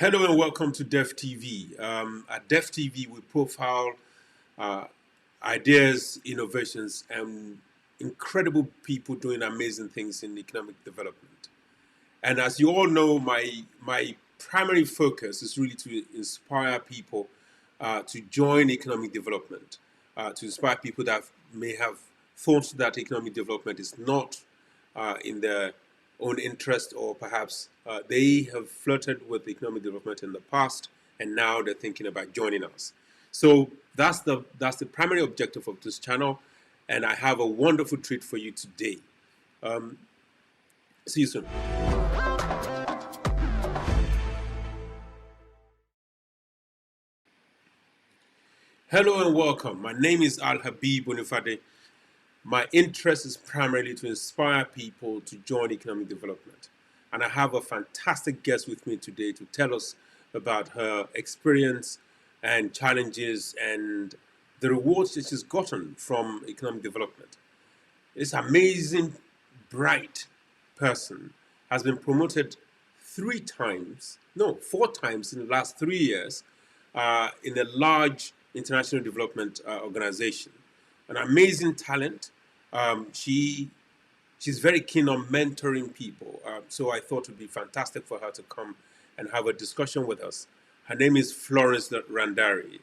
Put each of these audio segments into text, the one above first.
Hello and welcome to Dev TV. At Dev TV, we profile uh, ideas, innovations, and incredible people doing amazing things in economic development. And as you all know, my primary focus is really to inspire people to join economic development, to inspire people that may have thought that economic development is not in their own interest, or perhaps they have flirted with economic development in the past, and now they're thinking about joining us. So that's the primary objective of this channel, and I have a wonderful treat for you today. See you soon. Hello and welcome. My name is Al Habib Bonifade. My interest is primarily to inspire people to join economic development. And I have a fantastic guest with me today to tell us about her experience and challenges and the rewards that she's gotten from economic development. This amazing, bright person has been promoted 3 times, no, 4 times in the last 3 years in a large international development organization. An amazing talent. She's very keen on mentoring people. So I thought it would be fantastic for her to come and have a discussion with us. Her name is Florence Randari.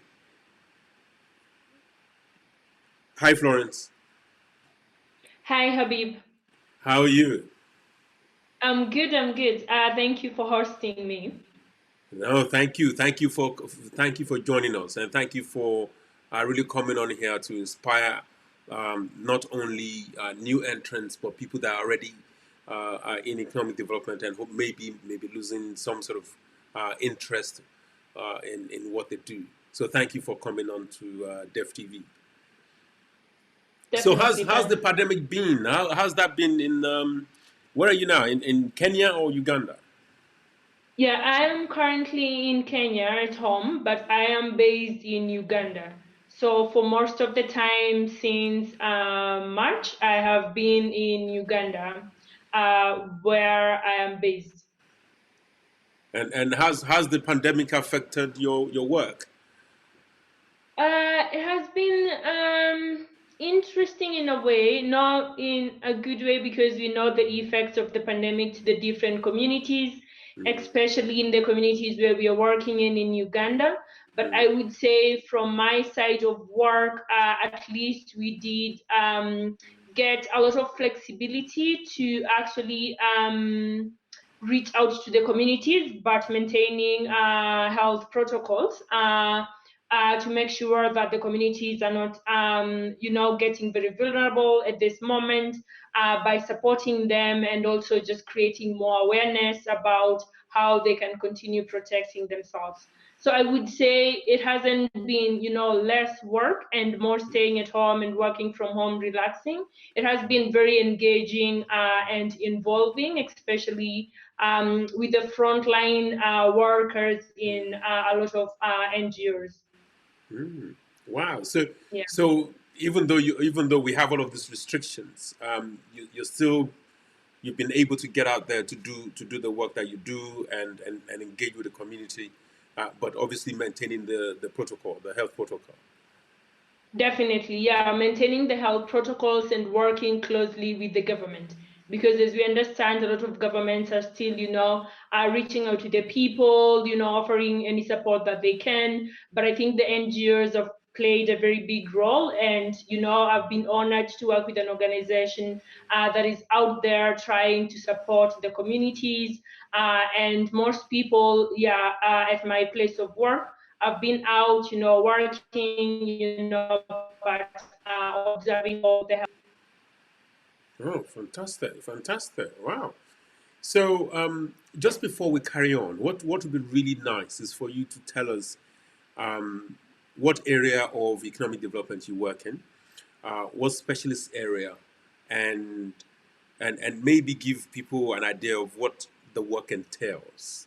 Hi, Florence. Hi, Habib. How are you? I'm good. I'm good. Thank you for hosting me. No, thank you for joining us, and thank you for really coming on here to inspire not only new entrants but people that are already are in economic development and hope maybe losing some sort of interest in what they do. So thank you for coming on to Dev TV. So how's Definitely how's the done. pandemic been? How's that been in where are you now? In Kenya or Uganda? Yeah, I am currently in Kenya at home, but I am based in Uganda. So for most of the time since March, I have been in Uganda, where I am based. And how's the pandemic affected your work? It has been interesting in a way, not in a good way, because we know the effects of the pandemic to the different communities, Mm, especially in the communities where we are working in Uganda. But I mm, would say, from my side of work, at least we did get a lot of flexibility to actually reach out to the communities, but maintaining health protocols. To make sure that the communities are not, getting very vulnerable at this moment, by supporting them and also just creating more awareness about how they can continue protecting themselves. So I would say it hasn't been, less work and more staying at home and working from home, relaxing. It has been very engaging and involving, especially with the frontline workers in a lot of NGOs. mm. Wow. So Yeah, so even though we have all of these restrictions, you've been able to get out there to do the work that you do and engage with the community, but obviously maintaining the protocol, the health protocol. definitely. Yeah, maintaining the health protocols and working closely with the government. Because as we understand, a lot of governments are still, are reaching out to the people, offering any support that they can. But I think the NGOs have played a very big role. And, I've been honored to work with an organization that is out there trying to support the communities. And most people, yeah, at my place of work, I've been out, working, but observing all the health. Oh, fantastic, fantastic! Wow. So just before we carry on, what would be really nice is for you to tell us what area of economic development you work in, what specialist area, and and maybe give people an idea of what the work entails.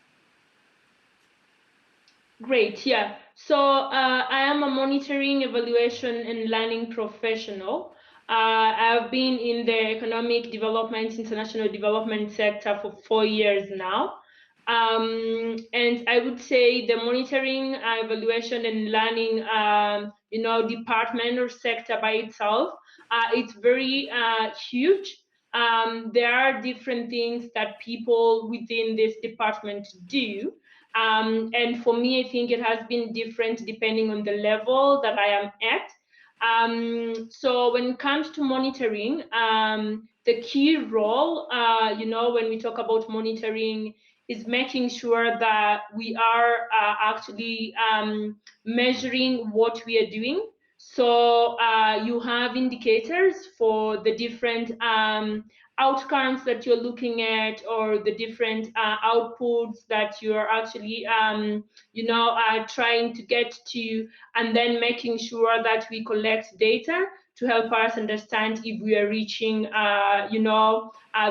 Great, yeah. So I am a monitoring, evaluation, and learning professional. I've been in the economic development, international development sector for 4 years now. And I would say the monitoring, evaluation, and learning, department or sector by itself, it's very huge. There are different things that people within this department do. And for me, I think it has been different depending on the level that I am at. So when it comes to monitoring, the key role, when we talk about monitoring, is making sure that we are actually measuring what we are doing. So you have indicators for the different outcomes that you're looking at, or the different outputs that you're actually, trying to get to, and then making sure that we collect data to help us understand if we are reaching,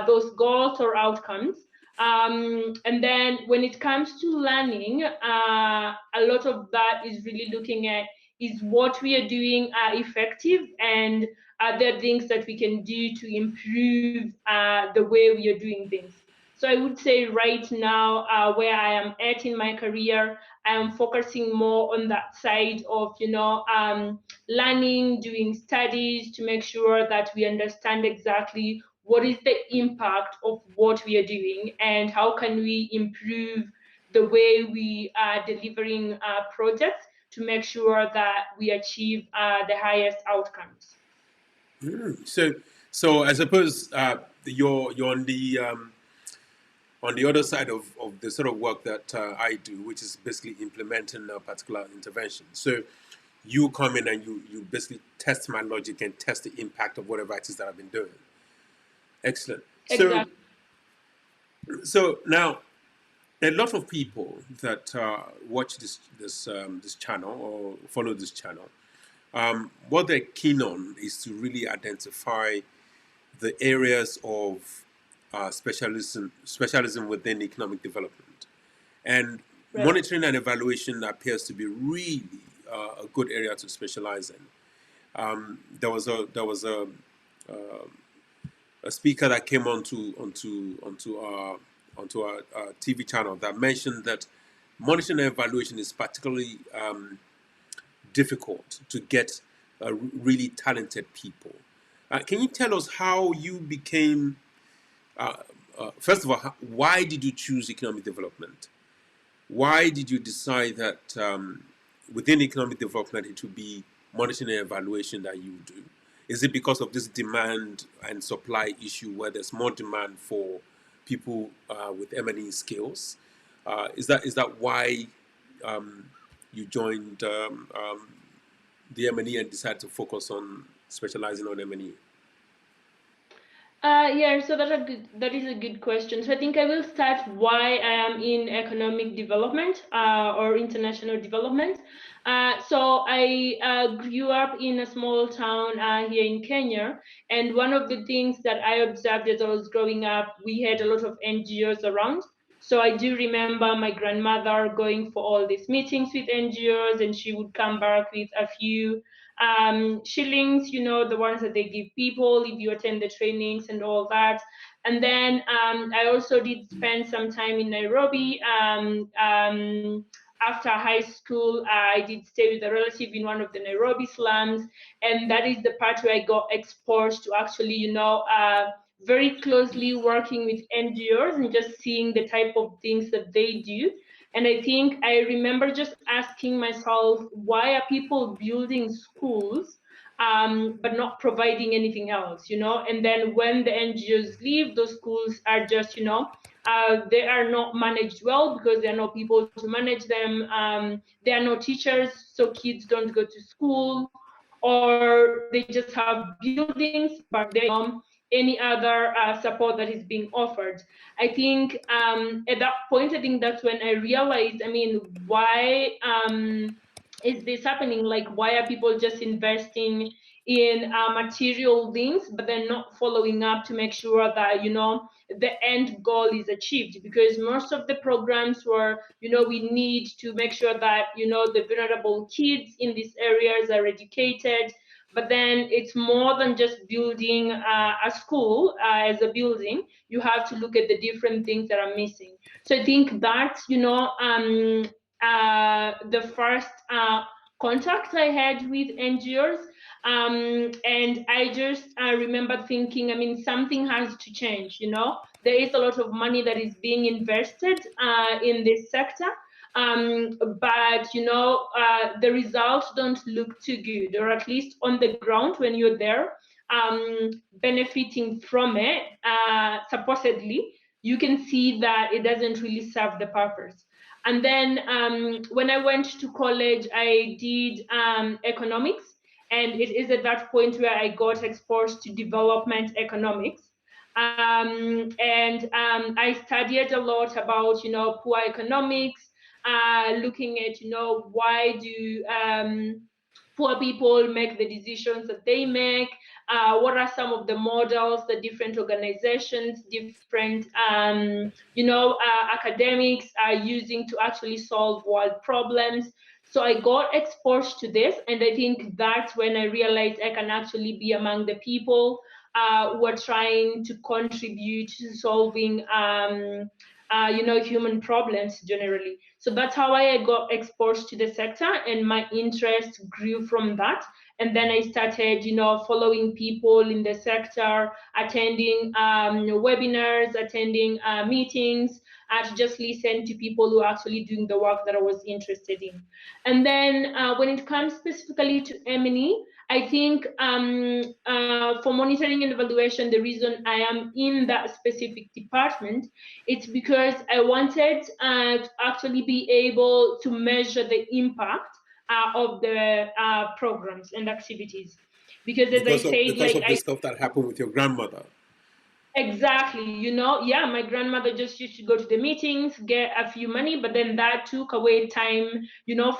those goals or outcomes. And then when it comes to learning, a lot of that is really looking at, is what we are doing effective, and are there things that we can do to improve the way we are doing things. So I would say right now, where I am at in my career, I am focusing more on that side of, learning, doing studies to make sure that we understand exactly what is the impact of what we are doing, and how can we improve the way we are delivering projects to make sure that we achieve the highest outcomes. So I suppose you're on the other side of the sort of work that I do, which is basically implementing a particular intervention. So you come in and you basically test my logic and test the impact of whatever it is that I've been doing. Excellent. So Exactly. so now a lot of people that watch this channel or follow this channel, what they're keen on is to really identify the areas of specialism within economic development. And Right. monitoring and evaluation appears to be really a good area to specialize in. There was a speaker that came onto our TV channel that mentioned that monitoring and evaluation is particularly difficult to get really talented people. Can you tell us how you became? First of all, why did you choose economic development? Why did you decide that within economic development it would be monitoring and evaluation that you do? Is it because of this demand and supply issue where there's more demand for people with M&E skills? Is that why you joined the M&E and decided to focus on specializing on M&E? Yeah, so that is a good question. So I think I will start why I am in economic development or international development. So I grew up in a small town here in Kenya, and one of the things that I observed as I was growing up, we had a lot of NGOs around. So I do remember my grandmother going for all these meetings with NGOs, and she would come back with a few shillings, the ones that they give people if you attend the trainings and all that. And then I also did spend some time in Nairobi. After high school, I did stay with a relative in one of the Nairobi slums, and that is the part where I got exposed to actually, very closely working with NGOs and just seeing the type of things that they do. And I think I remember just asking myself, why are people building schools but not providing anything else, And then when the NGOs leave, those schools are just, they are not managed well because there are no people to manage them. There are no teachers, so kids don't go to school, or they just have buildings, but there is any other support that is being offered. I think at that point, I think that's when I realized, why is this happening? Like, why are people just investing in material things, but then not following up to make sure that, the end goal is achieved? Because most of the programs were, we need to make sure that, the vulnerable kids in these areas are educated. But then it's more than just building a school as a building. You have to look at the different things that are missing. So I think that's, the first contact I had with NGOs. And I just remember thinking, I mean, something has to change. There is a lot of money that is being invested in this sector, but the results don't look too good, or at least on the ground when you're there, benefiting from it, supposedly, you can see that it doesn't really serve the purpose. And then when I went to college, I did economics, and it is at that point where I got exposed to development economics. And I studied a lot about, poor economics, looking at, why do poor people make the decisions that they make, what are some of the models that different organizations, different academics are using to actually solve world problems. So I got exposed to this, and I think that's when I realized I can actually be among the people who are trying to contribute to solving human problems generally. So that's how I got exposed to the sector, and my interest grew from that. And then I started, following people in the sector, attending webinars, attending meetings, to just listen to people who are actually doing the work that I was interested in. And then when it comes specifically to M&E, I think for monitoring and evaluation, the reason I am in that specific department, it's because I wanted to actually be able to measure the impact of the programs and activities. Because as I said, Because of the stuff that happened with your grandmother. exactly, yeah, my grandmother just used to go to the meetings, get a few money, but then that took away time,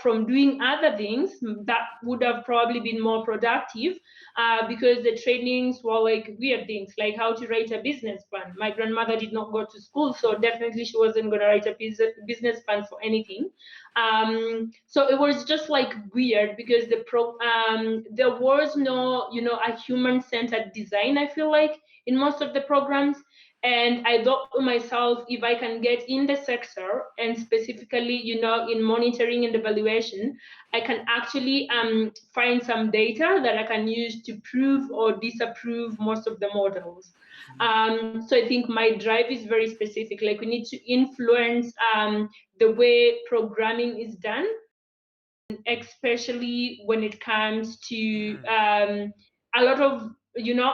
from doing other things that would have probably been more productive, because the trainings were like weird things, like how to write a business plan. My grandmother did not go to school, so definitely she wasn't going to write a business plan for anything. So it was just like weird because there was no, a human-centered design, I feel like, in most of the programs. And I thought to myself, if I can get in the sector and specifically, in monitoring and evaluation, I can actually find some data that I can use to prove or disapprove most of the models. So I think my drive is very specific. Like, we need to influence the way programming is done, especially when it comes to a lot of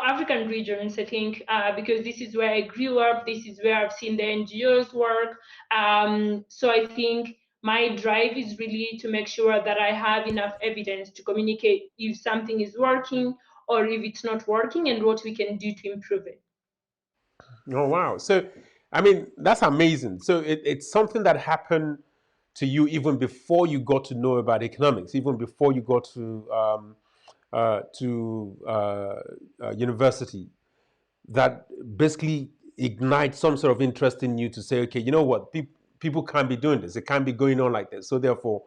African regions. I think because this is where I grew up, this is where I've seen the NGOs work. So I think my drive is really to make sure that I have enough evidence to communicate if something is working or if it's not working, and what we can do to improve it. Oh wow! So, I mean, that's amazing. So it's something that happened to you even before you got to know about economics, even before you got to university. That basically ignites some sort of interest in you to say, okay, you know what, people can't be doing this. It can't be going on like this. So therefore,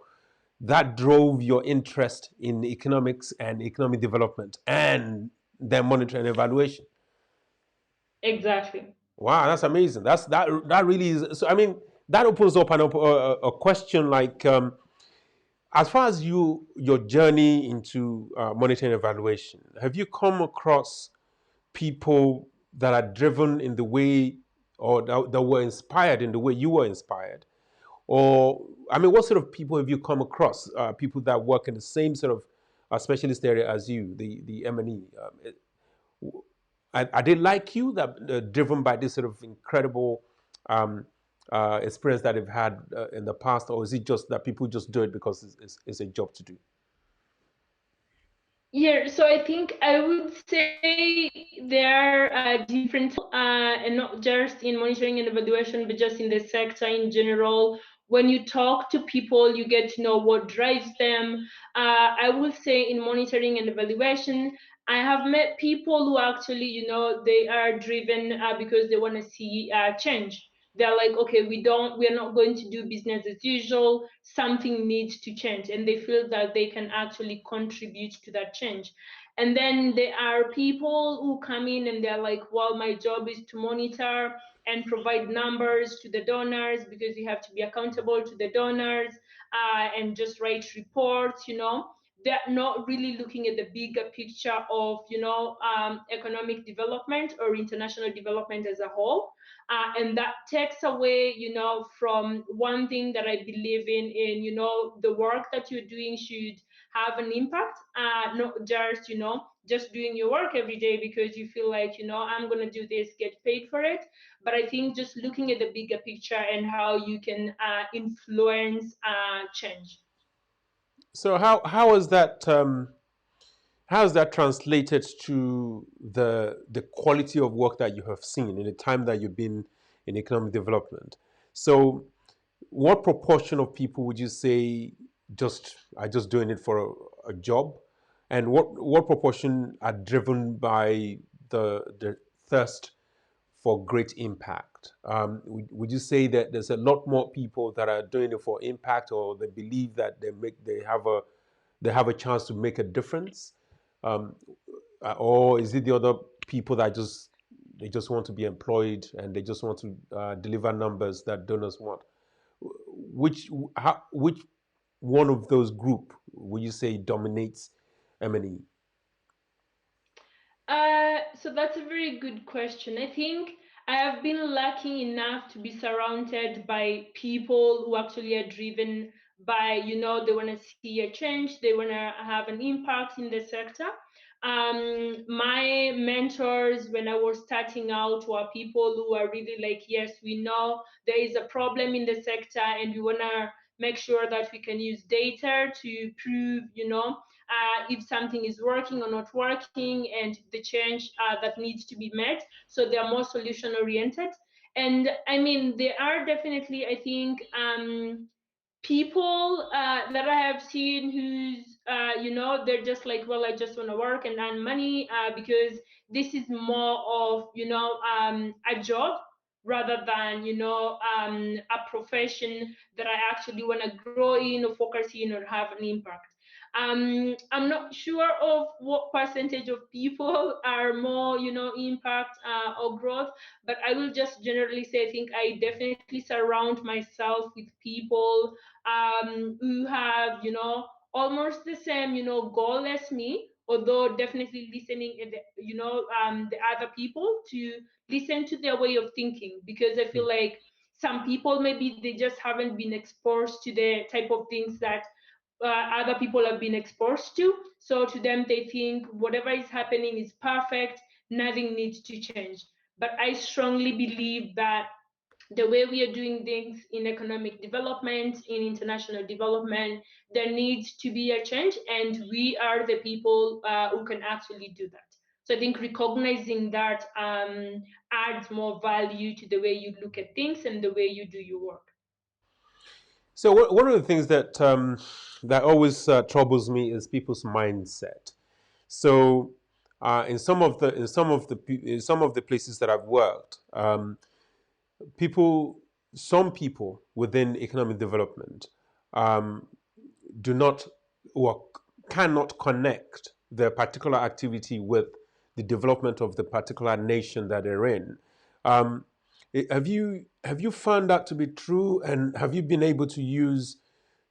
that drove your interest in economics and economic development and then monitoring and evaluation. Exactly. Wow, that's amazing. That really is. So I mean, that opens up a question like, as far as your journey into monitoring and evaluation, have you come across people that are driven in the way, or that were inspired in the way you were inspired? Or, I mean, what sort of people have you come across? People that work in the same sort of specialist area as you, the M&E. Are they like you, that driven by this sort of incredible um, experience that they've had in the past, or is it just that people just do it because it's a job to do? Yeah, so I think I would say there are different, and not just in monitoring and evaluation, but just in the sector in general. When you talk to people, you get to know what drives them. I would say in monitoring and evaluation, I have met people who actually, they are driven because they want to see change. they're like, okay, we're not going to do business as usual. Something needs to change, and they feel that they can actually contribute to that change. And then there are people who come in and they're like, well, my job is to monitor and provide numbers to the donors, because you have to be accountable to the donors, and just write reports. They're not really looking at the bigger picture of, economic development or international development as a whole. And that takes away, from one thing that I believe in, the work that you're doing should have an impact, not just, just doing your work every day because you feel like, I'm going to do this, get paid for it. But I think just looking at the bigger picture and how you can influence change. So how is that translated to the quality of work that you have seen in the time that you've been in economic development? So what proportion of people would you say just are just doing it for a job, and what proportion are driven by the thirst for great impact? Would you say that there's a lot more people that are doing it for impact, or they believe that they have a chance to make a difference, um, or is it the other people that they just want to be employed and they just want to deliver numbers that donors want? Which one of those group would you say dominates M&E? So that's a very good question. I think I have been lucky enough to be surrounded by people who actually are driven by, they want to see a change, they want to have an impact in the sector. My mentors when I was starting out were people who are really like, yes, we know there is a problem in the sector and we want to make sure that we can use data to prove, if something is working or not working, and the change that needs to be made. So they are more solution oriented. And I mean, there are definitely, I think, people that I have seen who's, they're just like, well, I just want to work and earn money, because this is more of, a job rather than, a profession that I actually want to grow in or focus in or have an impact. I'm not sure of what percentage of people are more, impact or growth, but I will just generally say I think I definitely surround myself with people who have, almost the same, goal as me, although definitely listening at the, the other people to listen to their way of thinking, because I feel like some people maybe they just haven't been exposed to the type of things that other people have been exposed to. So to them, they think whatever is happening is perfect, nothing needs to change. But I strongly believe that the way we are doing things in economic development, in international development, there needs to be a change, and we are the people who can actually do that. So I think recognizing that adds more value to the way you look at things and the way you do your work. So one of the things that that always troubles me is people's mindset. So in some of the places that I've worked, people some people within economic development um, do not or cannot connect their particular activity with the development of the particular nation that they're in. Um, have you found that to be true, and have you been able to use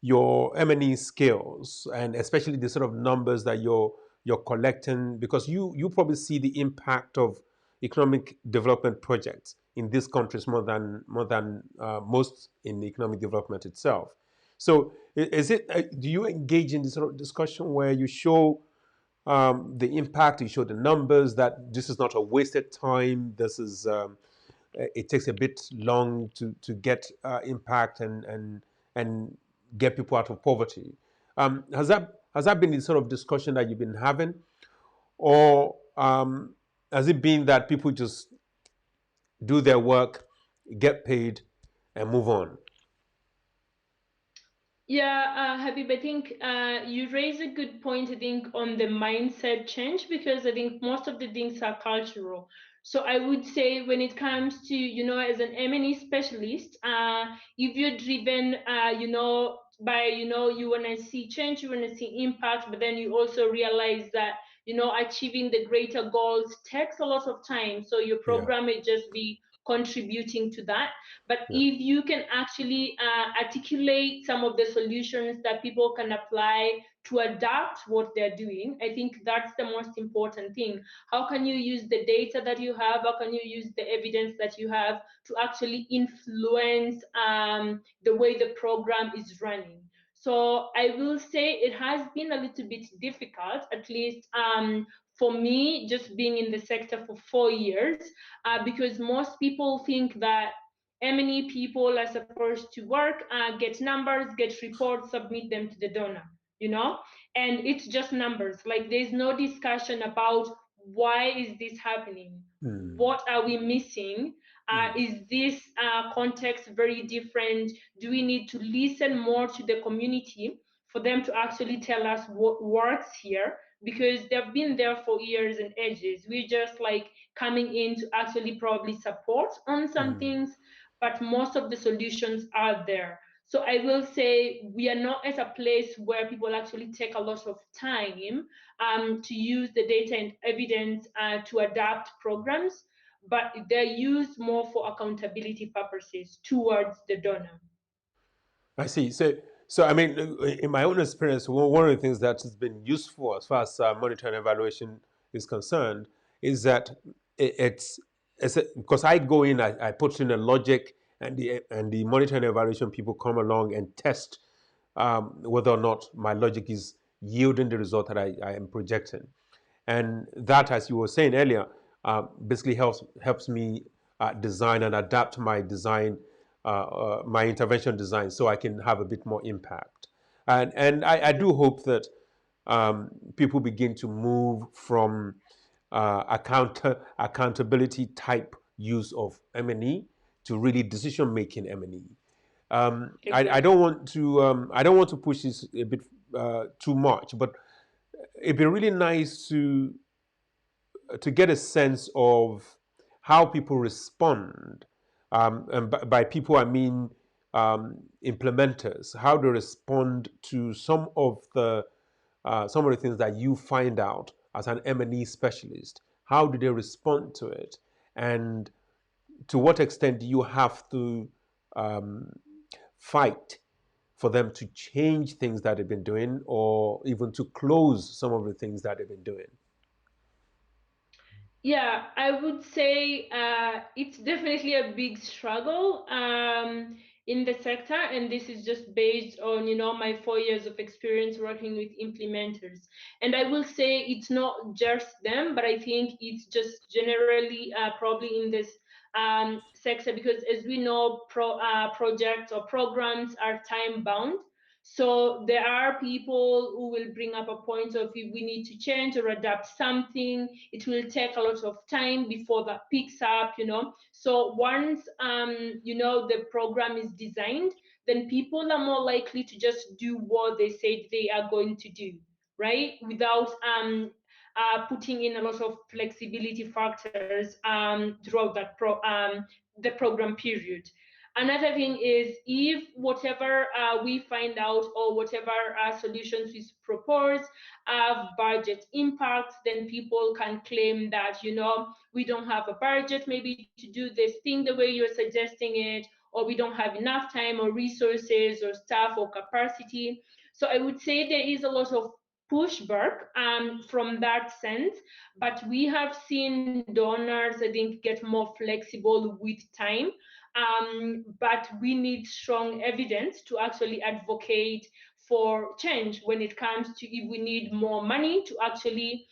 your M&E skills, and especially the sort of numbers that you're collecting, because you probably see the impact of economic development projects in these countries more than most in economic development itself. So is it do you engage in this sort of discussion where you show the impact, you show the numbers, that this is not a wasted time, this is it takes a bit long to get impact and get people out of poverty. Has that been the sort of discussion that you've been having, or has it been that people just do their work, get paid, and move on? Yeah, Habib, I think you raise a good point, I think, on the mindset change, because I think most of the things are cultural. So I would say when it comes to, as an M&E specialist, if you're driven, by, you want to see change, you want to see impact, but then you also realize that, achieving the greater goals takes a lot of time. So your Yeah. program may just be contributing to that. But Yeah. if you can actually articulate some of the solutions that people can apply to adapt what they're doing, I think that's the most important thing. How can you use the data that you have? How can you use the evidence that you have to actually influence the way the program is running? So I will say it has been a little bit difficult, at least for me, just being in the sector for 4 years, because most people think that M&E people are supposed to work, get numbers, get reports, submit them to the donor, you know? And it's just numbers. Like there's no discussion about why is this happening? Mm. What are we missing? Mm. Is this context very different? Do we need to listen more to the community for them to actually tell us what works here? Because they've been there for years and ages. We're just like coming in to actually probably support on some Mm. things, but most of the solutions are there. So I will say we are not at a place where people actually take a lot of time to use the data and evidence to adapt programs, but they're used more for accountability purposes towards the donor. I see. So I mean, in my own experience, one of the things that has been useful as far as monitoring and evaluation is concerned is that because I go in, I put in a logic, and the monitoring and evaluation people come along and test whether or not my logic is yielding the result that I am projecting. And that, as you were saying earlier, basically helps me design and adapt my design, my intervention design, so I can have a bit more impact. And I do hope that people begin to move from accountability type use of M&E to really decision making M&E. I don't Exactly. want to I don't want to push this a bit too much, but it'd be really nice to get a sense of how people respond. And by people, I mean implementers, how they respond to some of the things that you find out as an M&E specialist. How do they respond to it? And to what extent do you have to fight for them to change things that they've been doing or even to close some of the things that they've been doing? Yeah, I would say it's definitely a big struggle in the sector, and this is just based on my 4 years of experience working with implementers. And I will say it's not just them, but I think it's just generally probably in this sector because, as we know, projects or programs are time bound. So there are people who will bring up a point of if we need to change or adapt something, it will take a lot of time before that picks up. So once the program is designed, then people are more likely to just do what they said they are going to do, right? Without putting in a lot of flexibility factors throughout the program period. Another thing is if whatever we find out or whatever solutions we propose have budget impact, then people can claim that, we don't have a budget maybe to do this thing the way you're suggesting it, or we don't have enough time or resources or staff or capacity. So I would say there is a lot of pushback from that sense, but we have seen donors, I think, get more flexible with time. But we need strong evidence to actually advocate for change when it comes to if we need more money to actually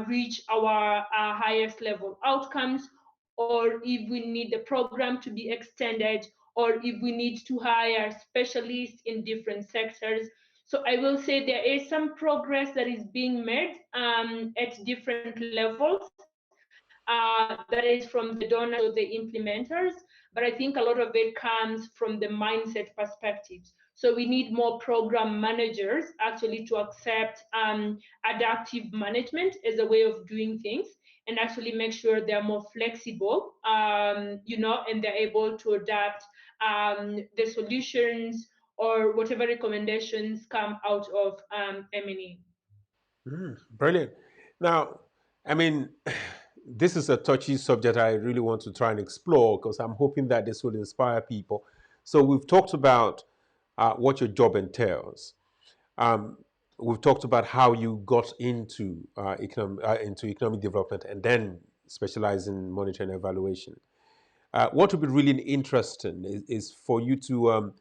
reach our highest level outcomes, or if we need the program to be extended, or if we need to hire specialists in different sectors. So I will say there is some progress that is being made at different levels, that is from the donors or the implementers, but I think a lot of it comes from the mindset perspectives. So we need more program managers actually to accept adaptive management as a way of doing things, and actually make sure they're more flexible, and they're able to adapt the solutions or whatever recommendations come out of M&E. Brilliant. Now, I mean, this is a touchy subject I really want to try and explore because I'm hoping that this will inspire people. So we've talked about what your job entails. Um, we've talked about how you got into economic development and then specialize in monitoring and evaluation. What would be really interesting is for you to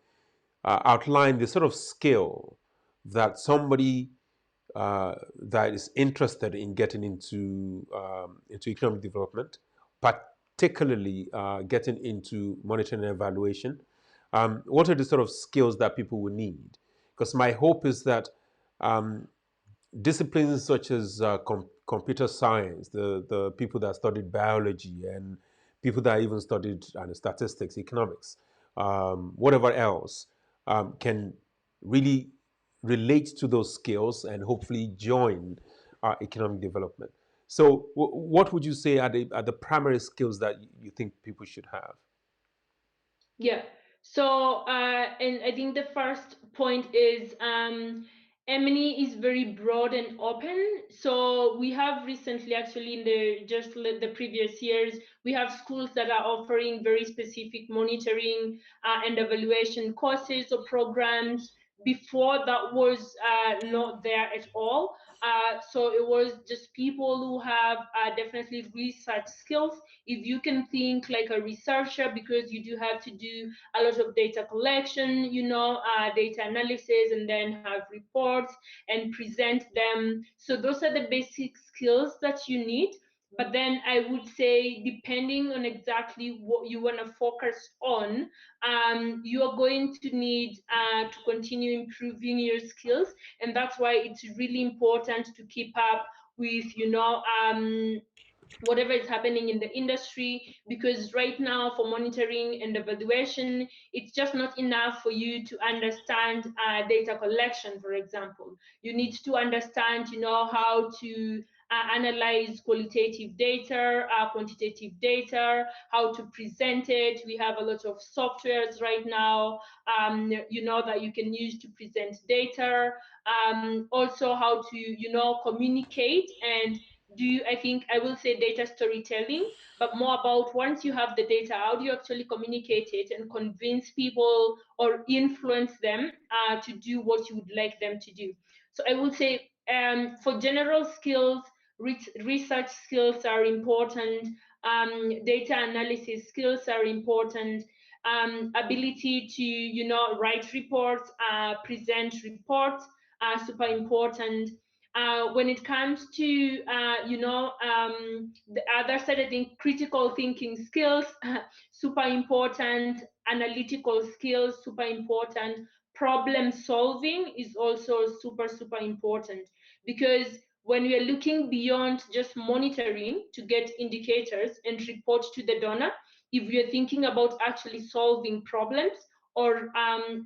outline the sort of skill that somebody that is interested in getting into economic development, particularly getting into monitoring and evaluation. What are the sort of skills that people will need? Because my hope is that disciplines such as computer science, the people that studied biology, and people that even studied statistics, economics, whatever else, can really relate to those skills and hopefully join economic development. So, what would you say are the primary skills that you think people should have? Yeah. So, and I think the first point is M&E is very broad and open. So we have recently, actually, in the previous years, we have schools that are offering very specific monitoring and evaluation courses or programs. Before that was not there at all. So it was just people who have definitely research skills. If you can think like a researcher, because you do have to do a lot of data collection, data analysis, and then have reports and present them. So those are the basic skills that you need. But then I would say, depending on exactly what you want to focus on, you are going to need to continue improving your skills. And that's why it's really important to keep up with, whatever is happening in the industry, because right now for monitoring and evaluation, it's just not enough for you to understand data collection. For example, you need to understand how to analyze qualitative data, quantitative data, how to present it. We have a lot of softwares right now, that you can use to present data. Also how to communicate and do, I think I will say, data storytelling, but more about, once you have the data, how do you actually communicate it and convince people or influence them to do what you would like them to do. So I would say, for general skills, research skills are important, data analysis skills are important, ability to write reports, present reports are super important. When it comes to the other side, I think critical thinking skills super important, analytical skills super important, problem solving is also super important, because when we are looking beyond just monitoring to get indicators and report to the donor, if we are thinking about actually solving problems or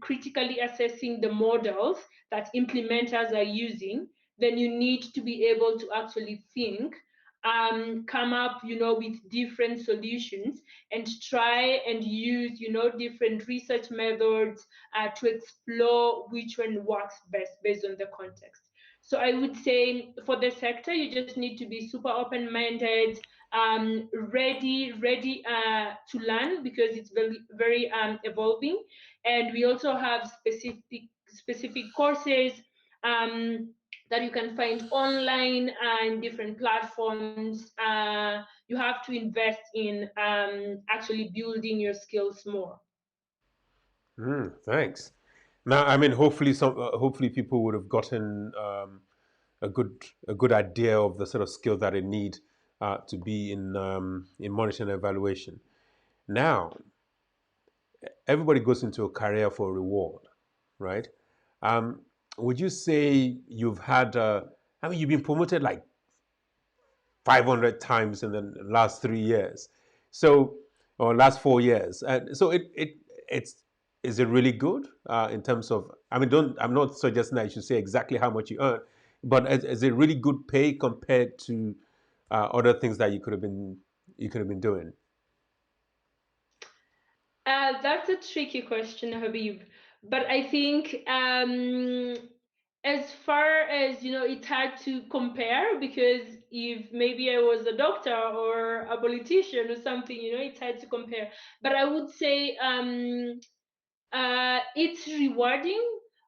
critically assessing the models that implementers are using, then you need to be able to actually think, come up, with different solutions and try and use, different research methods to explore which one works best based on the context. So I would say for the sector, you just need to be super open-minded, ready to learn, because it's very evolving. And we also have specific courses that you can find online and different platforms. You have to invest in actually building your skills more. Thanks. Now, I mean, hopefully people would have gotten a good idea of the sort of skill that they need to be in monitoring and evaluation. Now, everybody goes into a career for reward, right? Um, would you say you've had? I mean, you've been promoted like 500 times in the last 3 years, so or last 4 years. So it's is it really good in terms of? I mean, don't I'm not suggesting that you should say exactly how much you earn, but is it really good pay compared to other things that you could have been doing? That's a tricky question, Habib. But I think as far as it's hard to compare because if maybe I was a doctor or a politician or something, it's hard to compare. But I would say it's rewarding,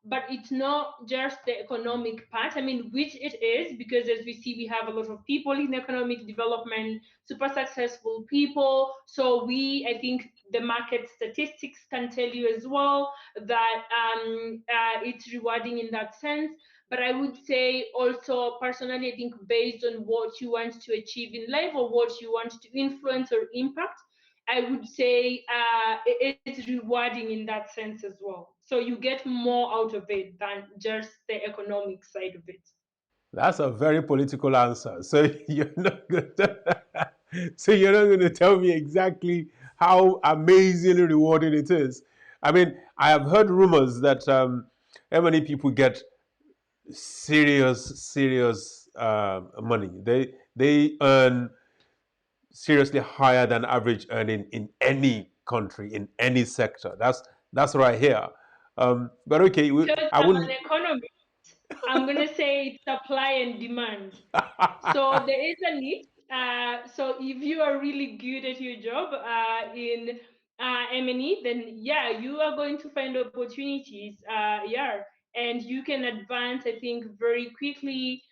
but it's not just the economic part. I mean, which it is, because as we see, we have a lot of people in economic development, super successful people. So I think the market statistics can tell you as well that it's rewarding in that sense. But I would say also, personally, I think based on what you want to achieve in life or what you want to influence or impact, I would say it's rewarding in that sense as well. So you get more out of it than just the economic side of it. That's a very political answer. So you're not going to, so you're not going to tell me exactly how amazingly rewarding it is. I mean, I have heard rumors that M&E people get serious money. They earn seriously higher than average earning in any country in any sector. That's right here. But okay, Because I I'm wouldn't. an economist, I'm going to say it's supply and demand. So there is a need. So if you are really good at your job in M&E, then yeah, you are going to find opportunities. Yeah, and you can advance, I think, very quickly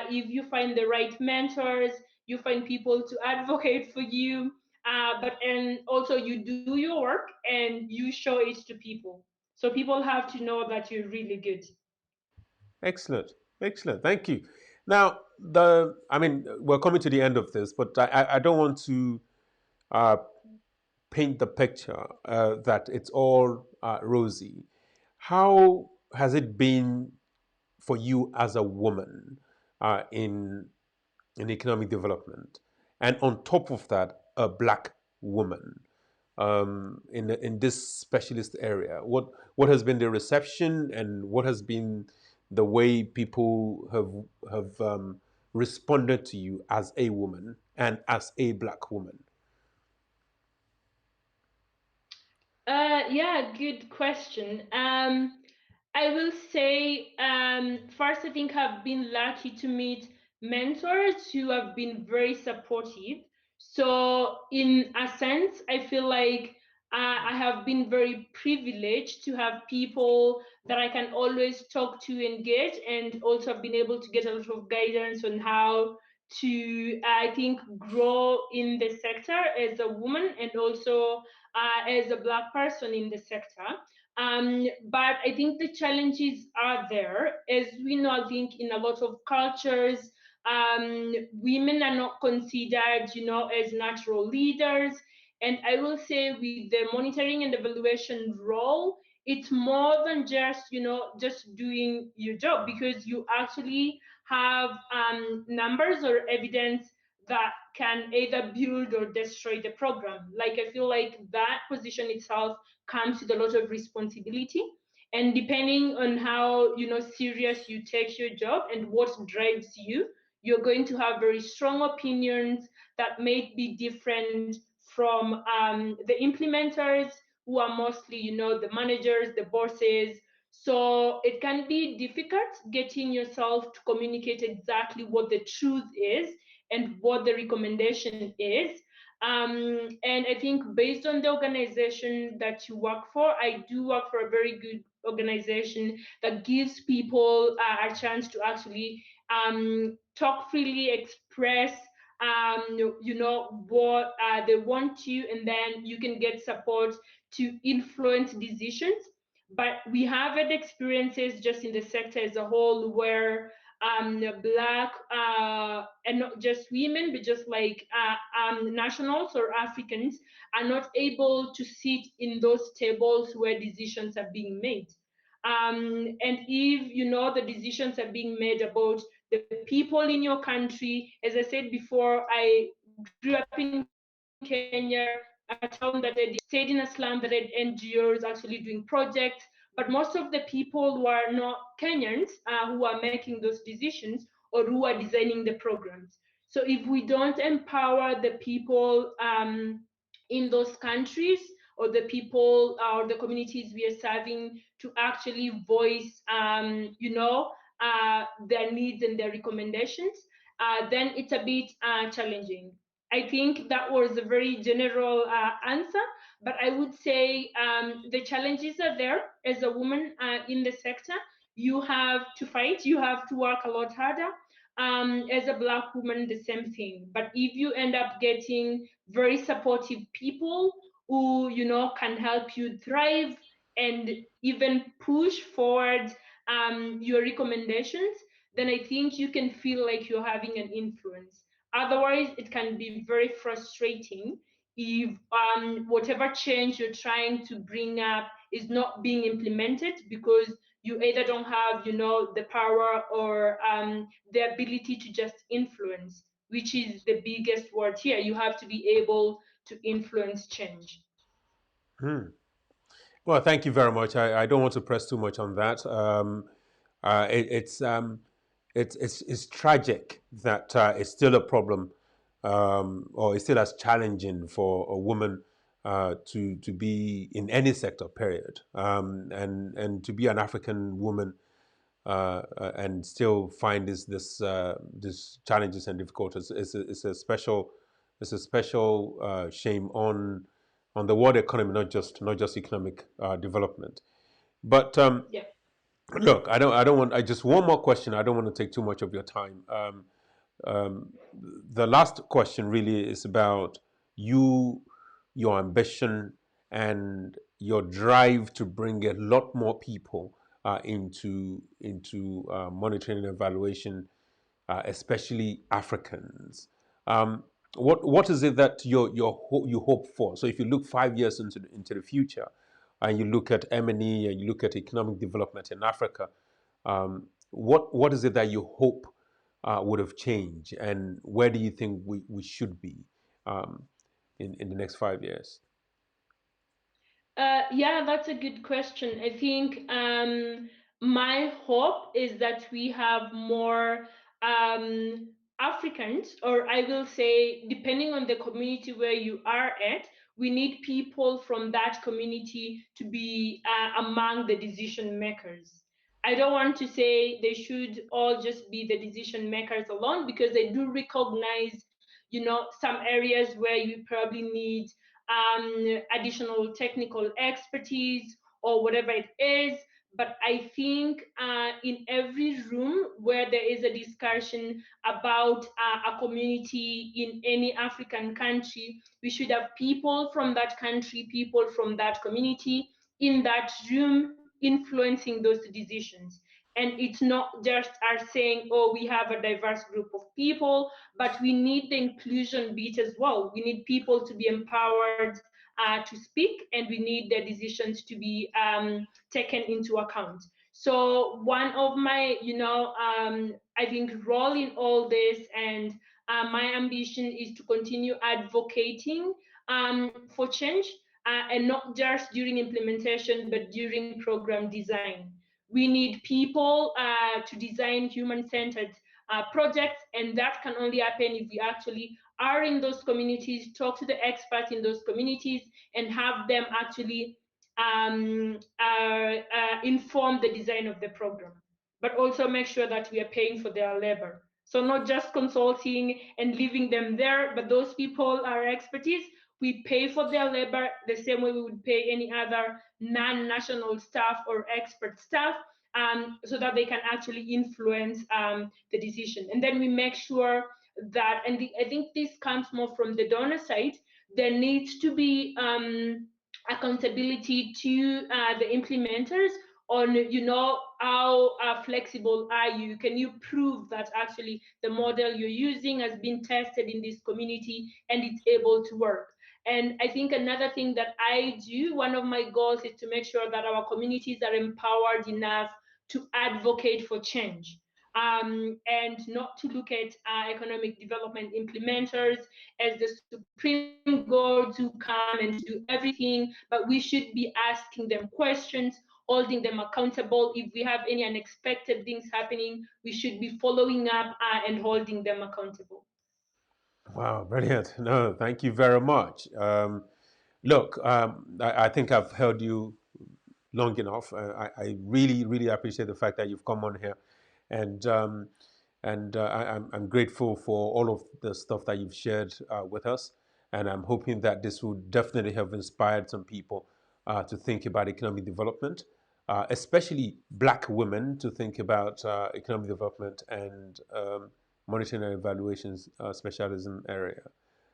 if you find the right mentors, you find people to advocate for you. And also you do your work and you show it to people. So people have to know that you're really good. Excellent, excellent. Thank you. Now, I mean, we're coming to the end of this, but I don't want to uh, paint the picture that it's all rosy. How has it been for you as a woman in economic development, and on top of that, a black woman in this specialist area? What has been the reception, and what has been the way people have responded to you as a woman and as a black woman? Yeah, good question. I will say, first, I think I've been lucky to meet mentors who have been very supportive. So, in a sense, I feel like I have been very privileged to have people that I can always talk to, engage, and also have been able to get a lot of guidance on how to, I think, grow in the sector as a woman and also as a black person in the sector. But I think the challenges are there. As we know, I think in a lot of cultures, women are not considered, as natural leaders. And I will say with the monitoring and evaluation role, it's more than just, just doing your job, because you actually have numbers or evidence that can either build or destroy the program. Like, I feel like that position itself comes with a lot of responsibility. And depending on how serious you take your job and what drives you, you're going to have very strong opinions that may be different from the implementers, who are mostly the managers, the bosses. So it can be difficult getting yourself to communicate exactly what the truth is and what the recommendation is. And I think based on the organization that you work for, I do work for a very good organization that gives people a chance to actually talk freely, express what they want to, and then you can get support to influence decisions. But we have had experiences just in the sector as a whole where black and not just women, but just like nationals or Africans are not able to sit in those tables where decisions are being made. And if the decisions are being made about the people in your country, as I said before, I grew up in Kenya, a town that had stayed in a slum that had NGOs actually doing projects. But most of the people were not Kenyans who are making those decisions or who are designing the programs. So if we don't empower the people in those countries, or the people or the communities we are serving, to actually voice, their needs and their recommendations, then it's a bit challenging. I think that was a very general answer, but I would say the challenges are there. As a woman in the sector, you have to fight, you have to work a lot harder. As a Black woman, the same thing. But if you end up getting very supportive people who, can help you thrive and even push forward your recommendations, then I think you can feel like you're having an influence. Otherwise, it can be very frustrating if whatever change you're trying to bring up is not being implemented, because you either don't have, the power or the ability to just influence, which is the biggest word here. You have to be able to influence change. Hmm. Well, thank you very much. I don't want to press too much on that. It's tragic that it's still a problem, or it's still as challenging for a woman to be in any sector. Period. And to be an African woman and still find this challenges and difficulties. It's a special shame on the world economy, not just economic development. But Yeah. look, I don't want. I just one more question. I don't want to take too much of your time. Um, the last question really is about you, your ambition, and your drive to bring a lot more people into monitoring and evaluation, especially Africans. Um, what is it that you hope for? So if you look 5 years into the future, and you look at M&E and you look at economic development in Africa, what is it that you hope would have changed, and where do you think we should be um, in the next 5 years? Yeah, that's a good question. I think my hope is that we have more Africans, or I will say, depending on the community where you are at, we need people from that community to be among the decision makers. I don't want to say they should all just be the decision makers alone, because I do recognize, some areas where you probably need additional technical expertise or whatever it is. But I think in every room where there is a discussion about a community in any African country, we should have people from that country, people from that community in that room influencing those decisions. And it's not just us saying, oh, we have a diverse group of people, but we need the inclusion bit as well. We need people to be empowered to speak, and we need their decisions to be taken into account. So one of my, I think, role in all this, and my ambition is to continue advocating for change, and not just during implementation, but during program design. We need people to design human-centered projects, and that can only happen if we actually are in those communities, talk to the experts in those communities, and have them actually inform the design of the program, but also make sure that we are paying for their labor. So not just consulting and leaving them there, but those people are expertise. We pay for their labor the same way we would pay any other non-national staff or expert staff, so that they can actually influence the decision. And then we make sure that, and I think this comes more from the donor side, there needs to be accountability to the implementers on, how flexible are you? Can you prove that actually the model you're using has been tested in this community and it's able to work? And I think another thing that I do, one of my goals is to make sure that our communities are empowered enough to advocate for change, and not to look at economic development implementers as the supreme gods who come and do everything, but we should be asking them questions, holding them accountable. If we have any unexpected things happening, we should be following up and holding them accountable. Wow, brilliant. No, thank you very much. Look, I think I've heard you long enough. I really, really appreciate the fact that you've come on here, and I'm grateful for all of the stuff that you've shared with us. And I'm hoping that this will definitely have inspired some people to think about economic development, especially Black women to think about economic development and monitoring and evaluations specialism area.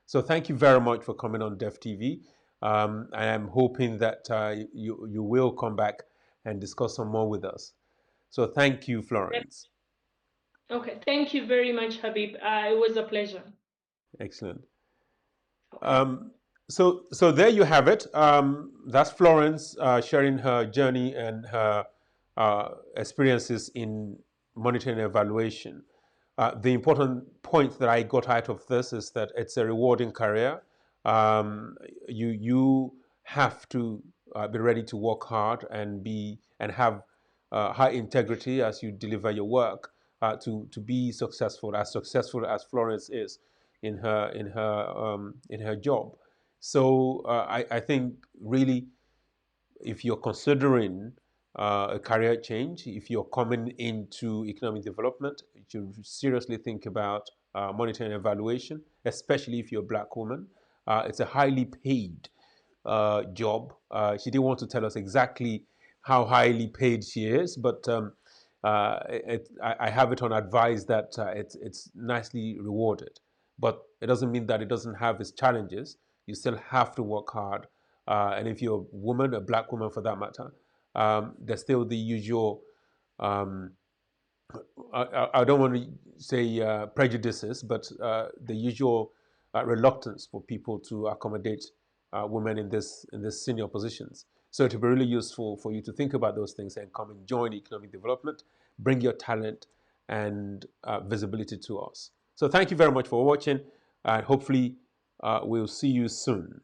So thank you very much for coming on Dev TV. I am hoping that you will come back and discuss some more with us. So thank you, Florence. Okay, thank you very much, Habib. It was a pleasure. Excellent. Okay. So there you have it. That's Florence sharing her journey and her experiences in monitoring and evaluation. The important point that I got out of this is that it's a rewarding career. You have to be ready to work hard and have high integrity as you deliver your work to be successful as Florence is in her job. So I think really, if you're considering a career change, if you're coming into economic development, you should seriously think about monitoring and evaluation, especially if you're a Black woman. It's a highly paid job. She didn't want to tell us exactly how highly paid she is, but I have it on advice that it's nicely rewarded. But it doesn't mean that it doesn't have its challenges. You still have to work hard. And if you're a woman, a Black woman for that matter, there's still the usual um, I don't want to say prejudices, but the usual reluctance for people to accommodate women in this senior positions. So it will be really useful for you to think about those things and come and join economic development, bring your talent and visibility to us. So thank you very much for watching, and hopefully we'll see you soon.